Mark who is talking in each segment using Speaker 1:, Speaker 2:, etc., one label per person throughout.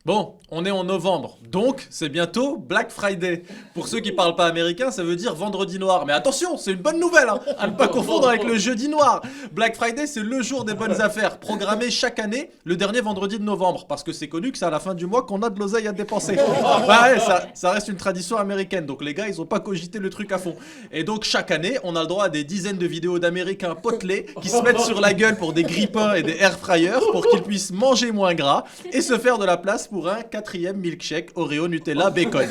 Speaker 1: Bon, on est en novembre, donc c'est bientôt Black Friday. Pour ceux qui parlent pas américain, ça veut dire vendredi noir. Mais attention, c'est une bonne nouvelle, hein, à ne pas confondre avec le jeudi noir. Black Friday, c'est le jour des bonnes affaires, programmé chaque année le dernier vendredi de novembre, parce que c'est connu que c'est à la fin du mois qu'on a de l'oseille à dépenser. Bah ouais, ça reste une tradition américaine, donc les gars, ils ont pas cogité le truc à fond. Et donc chaque année, on a le droit à des dizaines de vidéos d'Américains potelés qui se mettent sur la gueule pour des grille-pains et des air fryers pour qu'ils puissent manger moins gras et se faire de la place pour un quatrième milkshake Oreo Nutella bacon.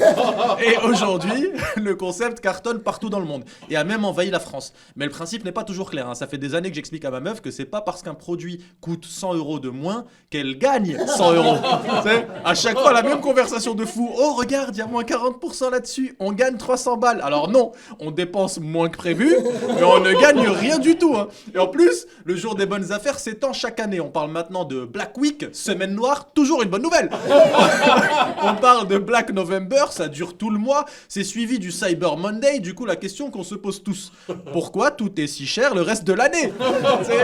Speaker 1: Et aujourd'hui, le concept cartonne partout dans le monde et a même envahi la France. Mais le principe n'est pas toujours clair, hein. Ça fait des années que j'explique à ma meuf que c'est pas parce qu'un produit coûte 100 euros de moins qu'elle gagne 100 euros. Tu sais, à chaque fois la même conversation de fou. Oh regarde, il y a moins 40% là-dessus, on gagne 300 balles. Alors non, on dépense moins que prévu, mais on ne gagne rien du tout, hein. Et en plus, le jour des bonnes affaires s'étend chaque année. On parle maintenant de Black Week, semaine noire, toujours une bonne nouvelle. On parle de Black November, ça dure tout le mois, c'est suivi du Cyber Monday, du coup la question qu'on se pose tous, pourquoi tout est si cher le reste de l'année?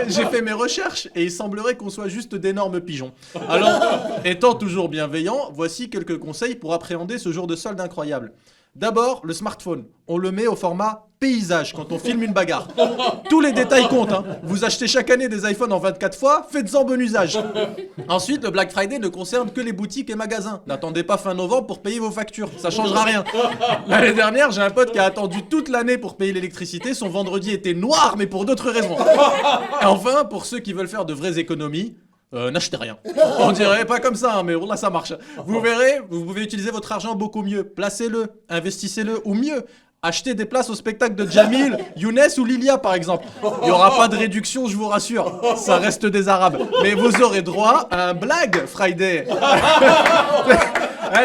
Speaker 1: J'ai fait mes recherches et il semblerait qu'on soit juste d'énormes pigeons. Alors, étant toujours bienveillant, voici quelques conseils pour appréhender ce jour de solde incroyable. D'abord, le smartphone. On le met au format paysage quand on filme une bagarre. Tous les détails comptent, hein. Vous achetez chaque année des iPhones en 24 fois, faites-en bon usage. Ensuite, le Black Friday ne concerne que les boutiques et magasins. N'attendez pas fin novembre pour payer vos factures, ça changera rien. L'année dernière, j'ai un pote qui a attendu toute l'année pour payer l'électricité. Son vendredi était noir, mais pour d'autres raisons. Et enfin, pour ceux qui veulent faire de vraies économies, n'achetez rien. On dirait pas comme ça, hein, mais là ça marche. Vous verrez, vous pouvez utiliser votre argent beaucoup mieux. Placez-le, investissez-le, ou mieux, achetez des places au spectacle de Jamil, Younes ou Lilia par exemple. Il n'y aura pas de réduction, je vous rassure. Ça reste des Arabes. Mais vous aurez droit à un Black Friday.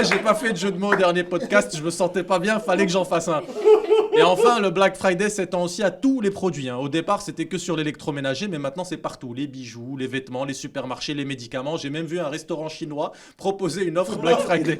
Speaker 1: J'ai pas fait de jeu de mots au dernier podcast, je me sentais pas bien, fallait que j'en fasse un. Et enfin, le Black Friday s'étend aussi à tous les produits, hein. Au départ, c'était que sur l'électroménager, mais maintenant c'est partout. Les bijoux, les vêtements, les supermarchés, les médicaments. J'ai même vu un restaurant chinois proposer une offre Black Friday.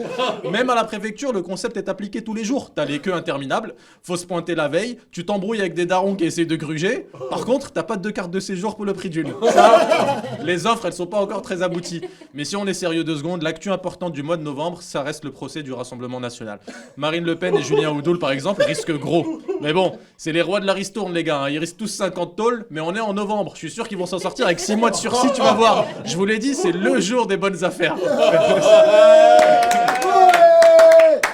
Speaker 1: Même à la préfecture, le concept est appliqué tous les jours. T'as les queues interminables, faut se pointer la veille, tu t'embrouilles avec des darons qui essaient de gruger. Par contre, t'as pas de carte de séjour pour le prix d'une. Ça, les offres, elles sont pas encore très abouties. Mais si on est sérieux 2 secondes, l'actu importante du mois de novembre, ça reste le procès du Rassemblement National. Marine Le Pen et Julien Oudoul, par exemple, risquent gros. Mais bon, c'est les rois de la ristourne, les gars, hein. Ils risquent tous 50 tôles, mais on est en novembre. Je suis sûr qu'ils vont s'en sortir avec 6 mois de sursis, tu vas voir. Je vous l'ai dit, c'est le jour des bonnes affaires.